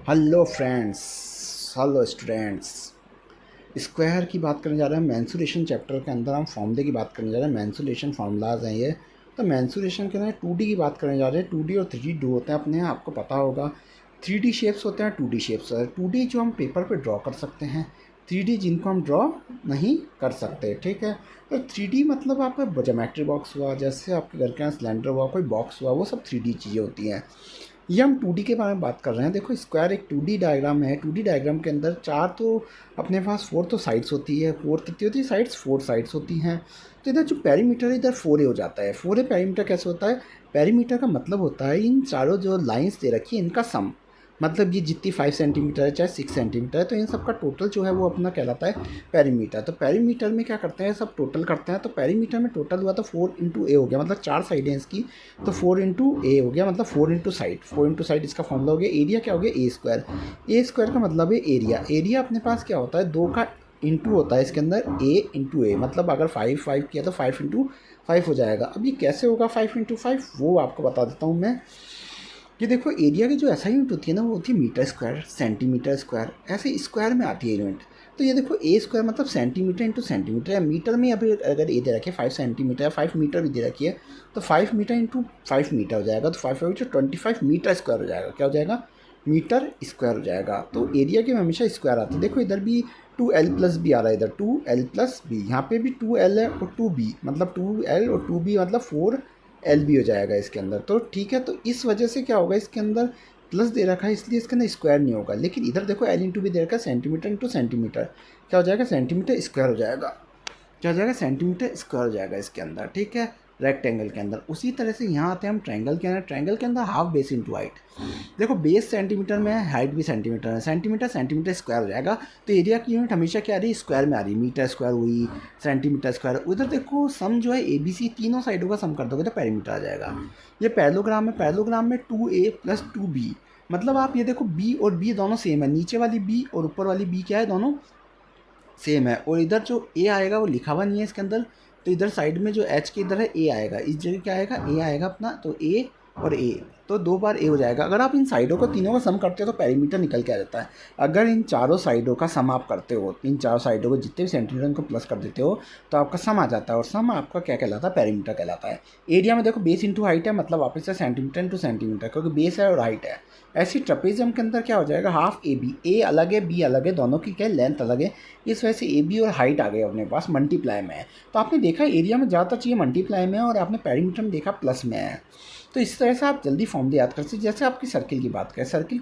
Hello friends, hello students. Square की बात करने जा रहे हैं। मेंसुरेशन चैप्टर के अंदर हम फॉर्मूले की बात करने जा रहे हैं। मेंसुरेशन फार्मूलाज हैं ये। तो मेंसुरेशन के अंदर 2D की बात करने जा रहे हैं। 2D और 3D दो होते हैं अपने, आपको पता होगा। 3D शेप्स होते हैं, 2D शेप्स होते हैं। 2D जो हम पेपर पे ड्रॉ कर सकते हैं, 3D जिनको हम ड्रॉ नहीं कर सकते, ठीक है। तो 3D मतलब आपका ज्योमेट्री बॉक्स हुआ, जैसे आपके घर के यहाँ सिलेंडर हुआ, कोई बॉक्स हुआ, वो सब 3D चीज़ें होती हैं। ये हम 2D के बारे में बात कर रहे हैं। देखो स्क्वायर एक 2D डायग्राम है। 2D डायग्राम के अंदर चार तो अपने पास फोर तो साइड्स होती है, फोर कितनी होती है साइड्स, फोर साइड्स होती हैं। तो इधर जो पेरीमीटर है इधर 4A हो जाता है। 4A पेरीमीटर कैसे होता है? पेरीमीटर का मतलब होता है इन चारों जो लाइंस दे रखी है इनका सम। मतलब ये जितनी 5 सेंटीमीटर है चाहे 6 सेंटीमीटर है, तो इन सब का टोटल जो है वो अपना कहलाता है पेरीमीटर। तो पेरीमीटर में क्या करते हैं, सब टोटल करते हैं। तो पेरीमीटर में टोटल हुआ तो 4 × A हो गया, मतलब 4 साइडें इसकी। तो 4 × A हो गया, मतलब 4 × साइड। 4 × साइड इसका फॉर्मूला हो गया। एरिया क्या हो गया? A square. A स्क्वायर का मतलब है एरिया। एरिया अपने पास क्या होता है? 2 का इंटू होता है इसके अंदर, A × A। मतलब अगर 5 किया तो 5 × 5 हो जाएगा। अब ये कैसे होगा 5 × 5, वो आपको बता देता हूँ मैं। ये देखो एरिया की जो ऐसा यूनिट होती है ना, वो होती है मीटर स्क्वायर, सेंटीमीटर स्क्वायर, ऐसे स्क्वायर में आती है यूनिट। तो ये देखो A स्क्वायर मतलब सेंटीमीटर इंटू सेंटीमीटर है। मीटर में अभी अगर ए दे रखी है 5 सेंटीमीटर, 5 मीटर भी दे रखी है, तो 5 मीटर इंटू 5 मीटर हो जाएगा। तो 5×5 = 25 मीटर स्क्वायर हो जाएगा। क्या हो जाएगा? मीटर स्क्वायर हो जाएगा। तो एरिया के में हमेशा स्क्वायर आता है। देखो इधर भी 2L+B आ रहा है, इधर 2L+B, यहाँ पे भी 2L है और 2B, मतलब 2L और 2B मतलब 4L भी हो जाएगा इसके अंदर। तो ठीक है, तो इस वजह से क्या होगा, इसके अंदर प्लस दे रखा है इसलिए इसके अंदर स्क्वायर नहीं होगा। लेकिन इधर देखो L × B दे रखा है, सेंटीमीटर इंटू सेंटीमीटर। क्या हो जाएगा? सेंटीमीटर स्क्वायर हो जाएगा। क्या हो जाएगा? सेंटीमीटर स्क्वायर हो जाएगा इसके अंदर, ठीक है, रेक्टेंगल के अंदर। उसी तरह से यहाँ आते हैं हम ट्रायंगल के अंदर। ट्रायंगल के अंदर हाफ बेस इंटू हाइट। देखो बेस सेंटीमीटर में है, हाइट भी सेंटीमीटर है। सेंटीमीटर सेंटीमीटर स्क्वायर हो जाएगा। तो एरिया की यूनिट हमेशा क्या आ रही है? स्क्वायर में आ रही है। मीटर स्क्वायर हुई, सेंटीमीटर स्क्वायर। उधर देखो सम जो है ABC तीनों साइडों का सम कर दोगे तो पेरीमीटर आ जाएगा। ये पैरेललोग्राम है। पैरेललोग्राम में 2A+2B, मतलब आप ये देखो B और B दोनों सेम है। नीचे वाली B और ऊपर वाली B क्या है? दोनों सेम है। और इधर जो A आएगा वो लिखा हुआ नहीं है इसके अंदर, तो इधर साइड में जो H के इधर है A आएगा, इस जगह क्या आएगा? A आएगा अपना। तो A और A, तो 2 बार A हो जाएगा। अगर आप इन साइडों को तीनों का सम करते हो तो पेरीमीटर निकल के आ जाता है। अगर इन चारों साइडों का सम आप करते हो, इन चारों साइडों को जितने भी सेंटीमीटर उनको प्लस कर देते हो, तो आपका सम आ जाता है। और सम आपका क्या कहलाता है? पेरीमीटर कहलाता है। एरिया में देखो बेस इंटू हाइट है, मतलब वापस से सेंटीमीटर इंटू सेंटीमीटर, क्योंकि बेस है और हाइट है। ऐसी ट्रेपेजियम के अंदर क्या हो जाएगा? हाफ AB, A अलग है B अलग है, दोनों की क्या है? लेंथ अलग है। इस वजह से AB और हाइट आ गए अपने पास, मल्टीप्लाई में है। तो आपने देखा एरिया में ज़्यादातर चीज़ें मल्टीप्लाई में है और आपने पेरीमीटर में देखा प्लस में है। तो इस तरह से आप जल्दी फॉर्मूले याद कर सकते। जैसे आपकी सर्किल की बात करें, सर्किल